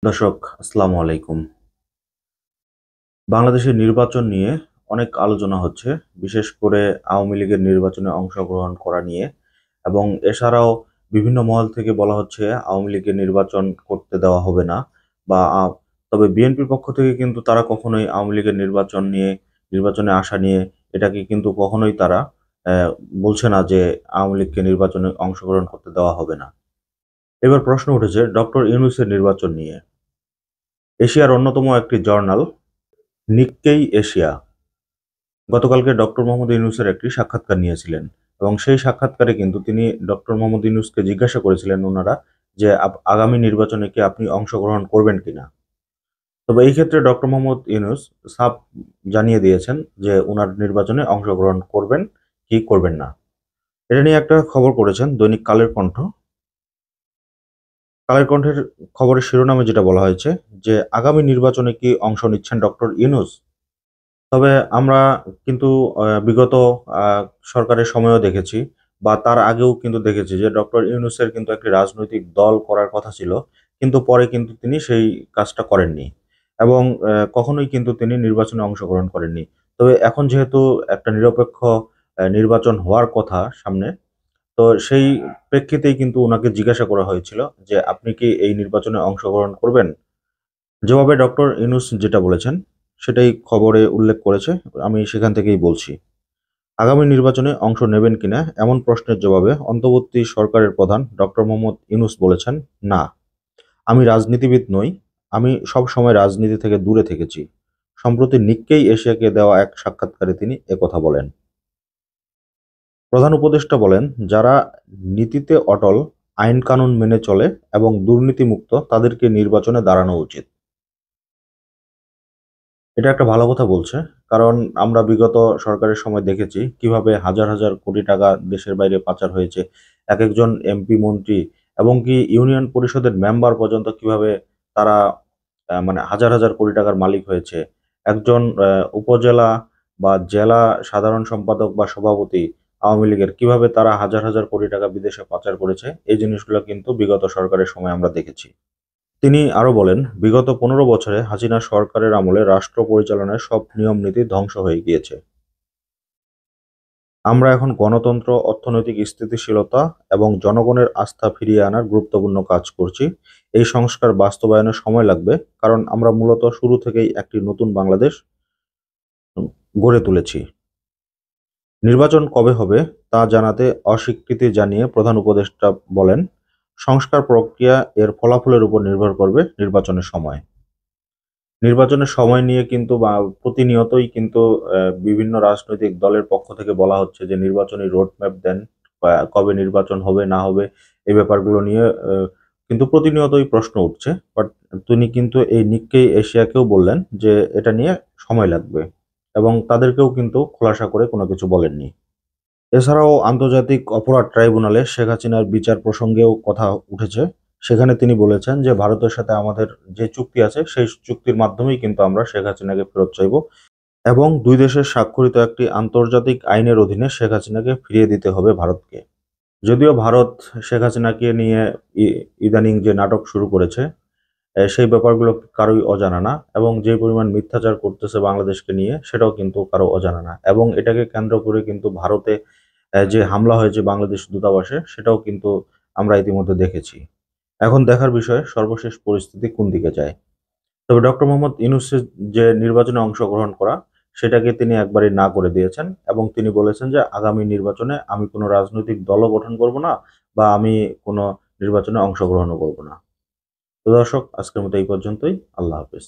দর্শক, আসসালামু আলাইকুম। বাংলাদেশের নির্বাচন নিয়ে অনেক আলোচনা হচ্ছে, বিশেষ করে আওয়ামী লীগের নির্বাচনে অংশগ্রহণ করা নিয়ে। এবং এছাড়াও বিভিন্ন মহল থেকে বলা হচ্ছে আওয়ামী লীগের নির্বাচন করতে দেওয়া হবে না, বা তবে বিএনপির পক্ষ থেকে কিন্তু তারা কখনোই আওয়ামী লীগের নির্বাচনে আসা নিয়ে এটাকে কিন্তু কখনোই তারা আহ, বলছে না যে আওয়ামী লীগকে নির্বাচনে অংশগ্রহণ করতে দেওয়া হবে না। এবার প্রশ্ন উঠেছে ডক্টর ইউনূসের নির্বাচন নিয়ে। এশিয়ার অন্যতম একটি জার্নাল নিক্কেই এশিয়া গতকালকে ডক্টর মোহাম্মদ ইউনূসের একটি সাক্ষাৎকার নিয়েছিলেন, এবং সেই সাক্ষাৎকারে কিন্তু তিনি ডক্টর মোহাম্মদ ইউনূসকে জিজ্ঞাসা করেছিলেন ওনারা যে আগামী নির্বাচনে কি আপনি অংশগ্রহণ করবেন কিনা। তবে এই ক্ষেত্রে ডক্টর মোহাম্মদ ইউনূস সাফ জানিয়ে দিয়েছেন যে ওনার নির্বাচনে অংশগ্রহণ করবেন কি করবেন না। এটা নিয়ে একটা খবর করেছেন দৈনিক কালের কণ্ঠ। কালের কণ্ঠের খবরের শিরোনামে যেটা বলা হয়েছে যে আগামী নির্বাচনে কি অংশ নিচ্ছেন ডক্টর ইউনূস। তবে আমরা কিন্তু বিগত আ সরকারের সময়েও দেখেছি, বা তার আগেও কিন্তু দেখেছি যে ডক্টর ইউনূসের কিন্তু একটি রাজনৈতিক দল করার কথা ছিল। কিন্তু পরে কিন্তু তিনি সেই কাজটা করেননি, এবং কখনোই কিন্তু তিনি নির্বাচনে অংশগ্রহণ করেননি। তবে এখন যেহেতু একটা নিরপেক্ষ নির্বাচন হওয়ার কথা সামনে, তো সেই প্রেক্ষিতেই কিন্তু উনাকে জিজ্ঞাসা করা হয়েছিল যে, "আপনি কি এই নির্বাচনে অংশগ্রহণ করবেন?" জবাবে ডক্টর ইউনূস যেটা বলেছেন সেটাই খবরে উল্লেখ করেছে। আমি সেখান থেকেই বলছি। আগামী নির্বাচনে অংশ নেবেন কিনা এমন প্রশ্নের জবাবে অন্তর্বর্তী সরকারের প্রধান ডক্টর মোহাম্মদ ইউনূস বলেছেন, "না, আমি রাজনীতিবিদ নই। আমি সবসময় রাজনীতি থেকে দূরে থেকেছি।" সম্প্রতি নিক্কেই এশিয়াকে দেওয়া এক সাক্ষাৎকারে তিনি একথা বলেন। প্রধান উপদেষ্টা বলেন, "যারা নীতিতে অটল, আইন-কানুন মেনে চলে এবং দুর্নীতিমুক্ত তাদেরকে নির্বাচনে দাঁড়ানো উচিত।" এটা একটা ভালো কথা বলছে। কারণ আমরা বিগত সরকারের সময় দেখেছি কিভাবে হাজার, হাজার কোটি টাকা দেশের বাইরে পাচার হয়েছে। একেকজন এমপি, মন্ত্রী এবং কি ইউনিয়ন পরিষদের মেম্বার পর্যন্ত কিভাবে তারা মানে হাজার, হাজার কোটি টাকার মালিক হয়েছে। একজন উপজেলা বা জেলা সাধারণ সম্পাদক বা সভাপতি আওয়ামী লীগের কিভাবে তারা হাজার, হাজার কোটি টাকা বিদেশে পাচার করেছে, এই জিনিসগুলো কিন্তু বিগত সরকারের সময় আমরা দেখেছি। তিনি আরো বলেন, "বিগত ১৫ বছরে হাসিনা সরকারের আমলে রাষ্ট্র পরিচালনার সব নিয়ম-নীতি ধ্বংস হয়ে গিয়েছে। আমরা এখন গণতন্ত্র, অর্থনৈতিক স্থিতিশীলতা এবং জনগণের আস্থা ফিরিয়ে আনার গুরুত্বপূর্ণ কাজ করছি। এই সংস্কার বাস্তবায়নে সময় লাগবে, কারণ আমরা মূলত শুরু থেকেই একটি নতুন বাংলাদেশ গড়ে তুলেছি।" নির্বাচন কবে হবে তা জানাতে অস্বীকৃতি জানিয়ে প্রধান উপদেষ্টা বলেন, "সংস্কার প্রক্রিয়া এর ফলাফলের উপর নির্ভর করবে নির্বাচনের সময়।" নির্বাচনের সময় নিয়ে কিন্তু বা প্রতিনিয়তই কিন্তু বিভিন্ন রাজনৈতিক দলের পক্ষ থেকে বলা হচ্ছে যে নির্বাচনী রোড ম্যাপ দেন, বা কবে নির্বাচন হবে না হবে এই ব্যাপারগুলো নিয়ে কিন্তু প্রতিনিয়তই প্রশ্ন উঠছে। বাট তিনি কিন্তু এই নিক্কেই এশিয়াকেও বললেন যে এটা নিয়ে সময় লাগবে, এবং তাদেরকেও কিন্তু খোলাসা করে কোনো কিছু বলেননি। এছাড়াও আন্তর্জাতিক অপরাধ ট্রাইব্যুনালে শেখ হাসিনার বিচার প্রসঙ্গেও কথা উঠেছে। সেখানে তিনি বলেছেন যে ভারতের সাথে আমাদের যে চুক্তি আছে সেই চুক্তির মাধ্যমেই কিন্তু আমরা শেখ হাসিনাকে ফেরত চাইবো, এবং দুই দেশের স্বাক্ষরিত একটি আন্তর্জাতিক আইনের অধীনে শেখ হাসিনাকে ফিরিয়ে দিতে হবে ভারতকে। যদিও ভারত শেখ হাসিনাকে নিয়ে ইদানিং যে নাটক শুরু করেছে, সেই ব্যাপারগুলো কারোই অজানা না, এবং যে পরিমাণ মিথ্যাচার করতেছে বাংলাদেশকে নিয়ে সেটাও কিন্তু কারো অজানা না, এবং এটাকে কেন্দ্র করে কিন্তু ভারতে যে হামলা হয়েছে বাংলাদেশ দূতাবাসে সেটাও কিন্তু আমরা ইতিমধ্যে দেখেছি। এখন দেখার বিষয় সর্বশেষ পরিস্থিতি কোন দিকে যায়। তবে ডক্টর মোহাম্মদ ইউনূসের যে নির্বাচনে অংশগ্রহণ করা সেটাকে তিনি একবারই না করে দিয়েছেন, এবং তিনি বলেছেন যে আগামী নির্বাচনে আমি কোনো রাজনৈতিক দলও গঠন করব না, বা আমি কোনো নির্বাচনে অংশগ্রহণও করব না। তো দর্শক, আজকের মতো এই পর্যন্তই। আল্লাহ হাফেজ।